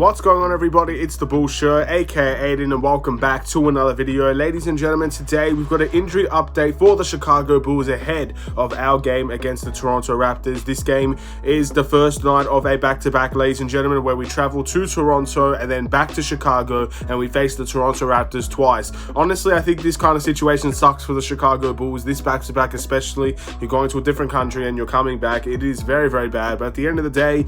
What's going on, everybody? It's the Bull Show, aka Aiden, and welcome back to another video. Ladies and gentlemen, today we've got an injury update for the Chicago Bulls ahead of our game against the Toronto Raptors. This game is the first night of a back-to-back, ladies and gentlemen, where we travel to Toronto and then back to Chicago, and we face the Toronto Raptors twice. Honestly, I think this kind of situation sucks for the Chicago Bulls, this back-to-back especially. You're going to a different country and you're coming back. It is very, very bad, but at the end of the day,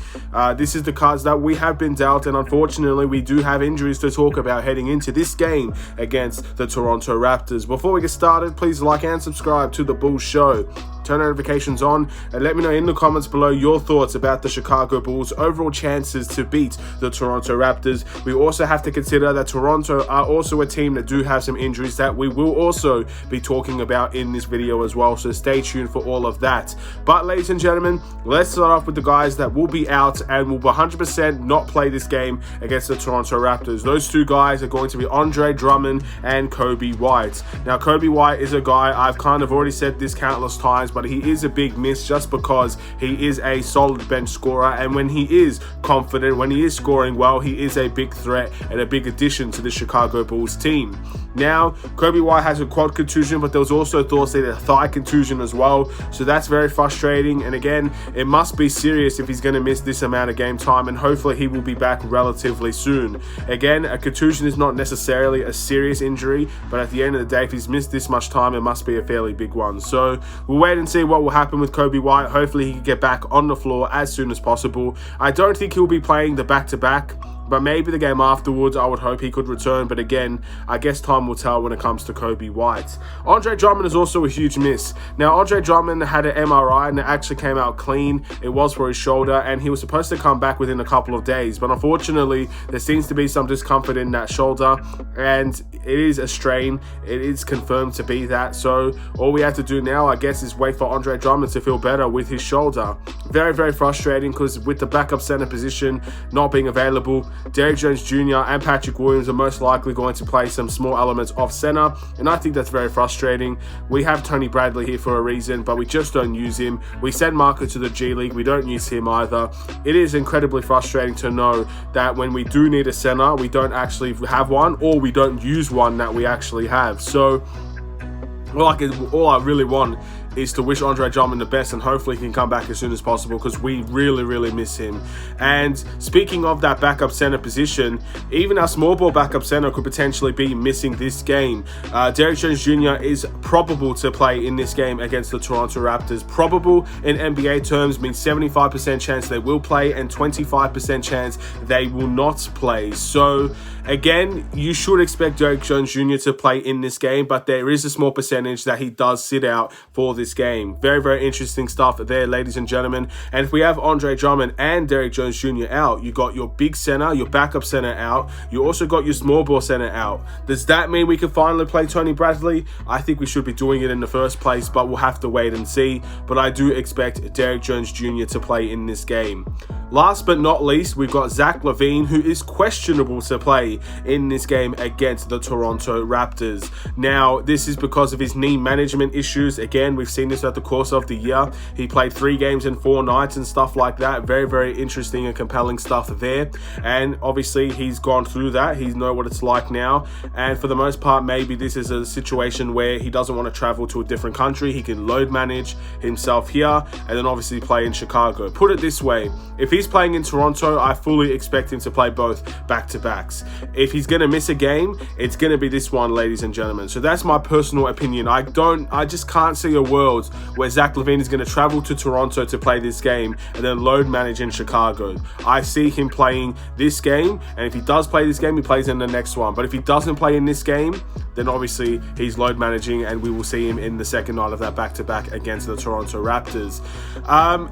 this is the cards that we have been dealt, and unfortunately we do have injuries to talk about heading into this game against the Toronto Raptors. Before we get started, please like and subscribe to the Bull Show. Turn notifications on and let me know in the comments below your thoughts about the Chicago Bulls' overall chances to beat the Toronto Raptors. We also have to consider that Toronto are also a team that do have some injuries that we will also be talking about in this video as well, so stay tuned for all of that. But ladies and gentlemen, let's start off with the guys that will be out and will 100% not play this game against the Toronto Raptors. Those two guys are going to be Andre Drummond and Coby White. Now, Coby White is a guy, I've kind of already said this countless times, but he is a big miss just because he is a solid bench scorer, and when he is confident, when he is scoring well, he is a big threat and a big addition to the Chicago Bulls team. Now, Coby White has a quad contusion, but there was also thoughts that a thigh contusion as well, so that's very frustrating, and again, it must be serious if he's going to miss this amount of game time, and hopefully he will be back relatively soon. Again, a contusion is not necessarily a serious injury, but at the end of the day, if he's missed this much time, it must be a fairly big one. So we'll wait and see what will happen with Coby White. Hopefully he can get back on the floor as soon as possible. I don't think he'll be playing the back-to-back, but maybe the game afterwards, I would hope he could return. But again, I guess time will tell when it comes to Coby White. Andre Drummond is also a huge miss. Now, Andre Drummond had an MRI and it actually came out clean. It was for his shoulder, and he was supposed to come back within a couple of days. But unfortunately, there seems to be some discomfort in that shoulder, and it is a strain. It is confirmed to be that. So all we have to do now, I guess, is wait for Andre Drummond to feel better with his shoulder. Very, very frustrating, because with the backup center position not being available, Derrick Jones Jr. and Patrick Williams are most likely going to play some small elements off center, and I think that's very frustrating. We have Tony Bradley here for a reason, but we just don't use him. We send Marco to the G League, we don't use him either. It is incredibly frustrating to know that when we do need a center, we don't actually have one, or we don't use one that we actually have. So all I really want is to wish Andre Drummond the best, and hopefully he can come back as soon as possible, because we really, really miss him. And speaking of that backup center position, even our small ball backup center could potentially be missing this game. Derrick Jones Jr. is probable to play in this game against the Toronto Raptors. Probable in NBA terms means 75% chance they will play and 25% chance they will not play. So again, you should expect Derrick Jones Jr. to play in this game, but there is a small percentage that he does sit out for this game. Very, very interesting stuff there, ladies and gentlemen. And if we have Andre Drummond and Derrick Jones Jr. out, you got your big center, your backup center out. You also got your small ball center out. Does that mean we can finally play Tony Bradley? I think we should be doing it in the first place, but we'll have to wait and see. But I do expect Derrick Jones Jr. to play in this game. Last but not least, we've got Zach LaVine, who is questionable to play in this game against the Toronto Raptors. Now, this is because of his knee management issues. Again, we've seen this at the course of the year. He played 3 games in 4 nights and stuff like that. Very, very interesting and compelling stuff there. And obviously, he's gone through that. He knows what it's like now. And for the most part, maybe this is a situation where he doesn't want to travel to a different country. He can load manage himself here and then obviously play in Chicago. Put it this way, if he's playing in Toronto, I fully expect him to play both back-to-backs. If he's going to miss a game, it's going to be this one, ladies and gentlemen. So that's my personal opinion. I just can't see a world where Zach LaVine is going to travel to Toronto to play this game and then load manage in Chicago. I see him playing this game, and if he does play this game, he plays in the next one. But if he doesn't play in this game, then obviously he's load managing, and we will see him in the second night of that back-to-back against the Toronto Raptors.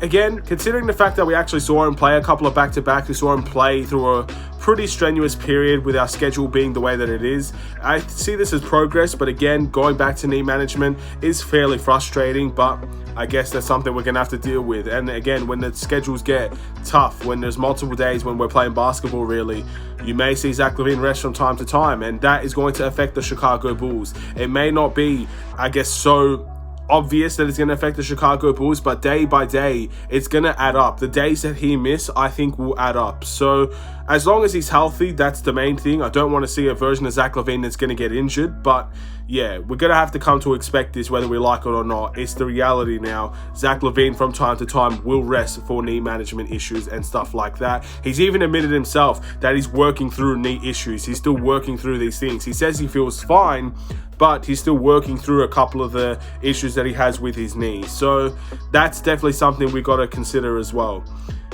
Again, considering the fact that we actually saw him play a couple of back-to-backs, we saw him play through a pretty strenuous period with our schedule being the way that it is. I see this as progress, but again, going back to knee management is fairly frustrating, but I guess that's something we're going to have to deal with. And again, when the schedules get tough, when there's multiple days when we're playing basketball, really, you may see Zach LaVine rest from time to time, and that is going to affect the Chicago Bulls. It may not be, I guess, so obvious that it's going to affect the Chicago Bulls, but day by day, it's going to add up. The days that he miss, I think, will add up. So As long as he's healthy, that's the main thing. I don't want to see a version of Zach LaVine that's going to get injured, but yeah, we're going to have to come to expect this whether we like it or not. It's the reality now. Zach LaVine from time to time will rest for knee management issues and stuff like that. He's even admitted himself that he's working through knee issues. He's still working through these things. He says he feels fine, but he's still working through a couple of the issues that he has with his knee. So that's definitely something we got to consider as well.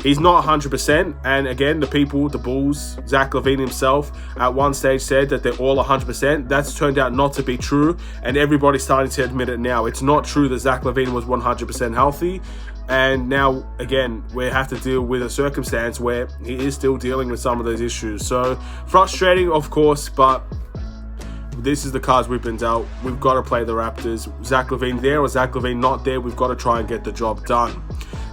He's not 100%, and again, the Bulls, Zach LaVine himself, at one stage said that they're all 100%. That's turned out not to be true, and everybody's starting to admit it now. It's not true that Zach LaVine was 100% healthy, and now, again, we have to deal with a circumstance where he is still dealing with some of those issues. So, frustrating, of course, but this is the cards we've been dealt. We've got to play the Raptors. Zach LaVine there or Zach LaVine not there, we've got to try and get the job done.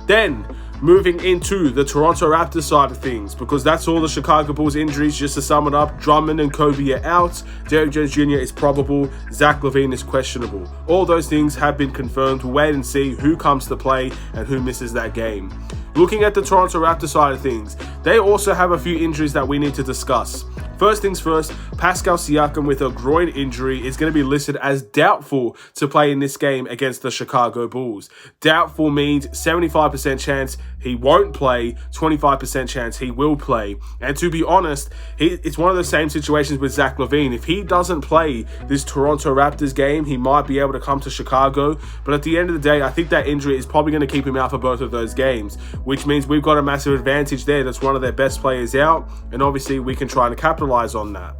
Then, moving into the Toronto Raptors side of things, because that's all the Chicago Bulls injuries. Just to sum it up, Drummond and Kobe are out. Derrick Jones Jr. is probable. Zach LaVine is questionable. All those things have been confirmed. We'll wait and see who comes to play and who misses that game. Looking at the Toronto Raptors side of things, they also have a few injuries that we need to discuss. First things first, Pascal Siakam with a groin injury is going to be listed as doubtful to play in this game against the Chicago Bulls. Doubtful means 75% chance he won't play, 25% chance he will play. And to be honest, it's one of the same situations with Zach LaVine. If he doesn't play this Toronto Raptors game, he might be able to come to Chicago. But at the end of the day, I think that injury is probably going to keep him out for both of those games, which means we've got a massive advantage there. That's one of their best players out, and obviously we can try and capitalize on that.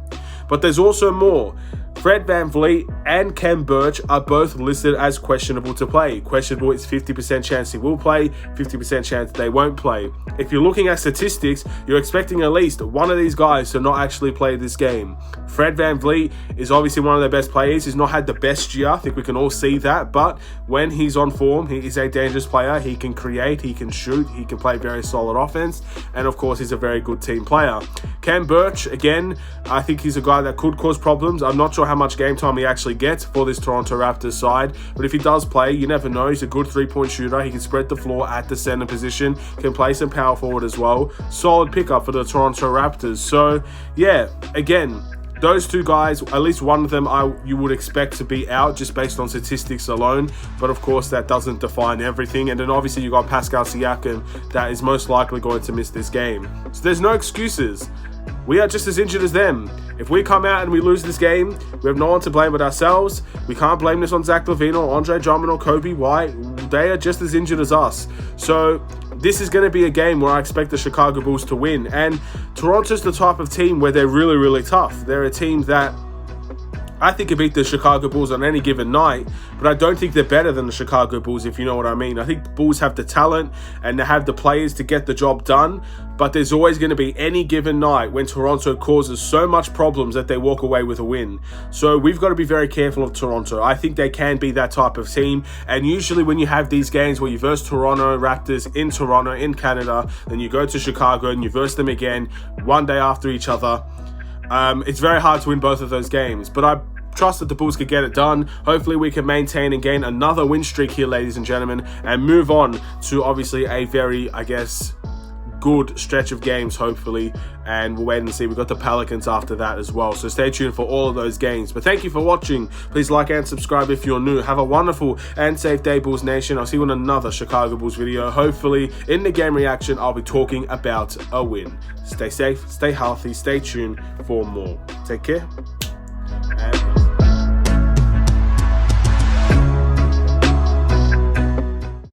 But there's also more. Fred VanVleet and Kem Birch are both listed as questionable to play. Questionable is 50% chance he will play, 50% chance they won't play. If you're looking at statistics, you're expecting at least one of these guys to not actually play this game. Fred VanVleet is obviously one of their best players. He's not had the best year. I think we can all see that. But when he's on form, he is a dangerous player. He can create, he can shoot, he can play very solid offense. And of course, he's a very good team player. Kem Birch, again, I think he's a guy that could cause problems. I'm not sure how much game time he actually gets for this Toronto Raptors side, but if he does play, you never know. He's a good three-point shooter. He can spread the floor at the center position, can play some power forward as well. Solid pickup for the Toronto Raptors. So yeah, again, those two guys, at least one of them you would expect to be out just based on statistics alone, but of course that doesn't define everything. And then obviously you got Pascal Siakam that is most likely going to miss this game. So there's no excuses. We are just as injured as them. If we come out and we lose this game, we have no one to blame but ourselves. We can't blame this on Zach LaVine or Andre Drummond or Kobe White. They are just as injured as us. So this is going to be a game where I expect the Chicago Bulls to win. And Toronto's the type of team where they're really, really tough. They're a team that I think could beat the Chicago Bulls on any given night, but I don't think they're better than the Chicago Bulls, if you know what I mean. I think the Bulls have the talent and they have the players to get the job done, but there's always going to be any given night when Toronto causes so much problems that they walk away with a win. So we've got to be very careful of Toronto. I think they can be that type of team, and usually when you have these games where you verse Toronto Raptors in Toronto, in Canada, then you go to Chicago and you verse them again one day after each other, it's very hard to win both of those games, but I trust that the Bulls could get it done. Hopefully we can maintain and gain another win streak here, ladies and gentlemen, and move on to obviously a very, I guess, good stretch of games, hopefully, and we'll wait and see. We've got the Pelicans after that as well, so stay tuned for all of those games. But thank you for watching. Please like and subscribe if you're new. Have a wonderful and safe day, Bulls Nation. I'll see you in another Chicago Bulls video. Hopefully in the game reaction I'll be talking about a win. Stay safe, stay healthy, stay tuned for more. Take care.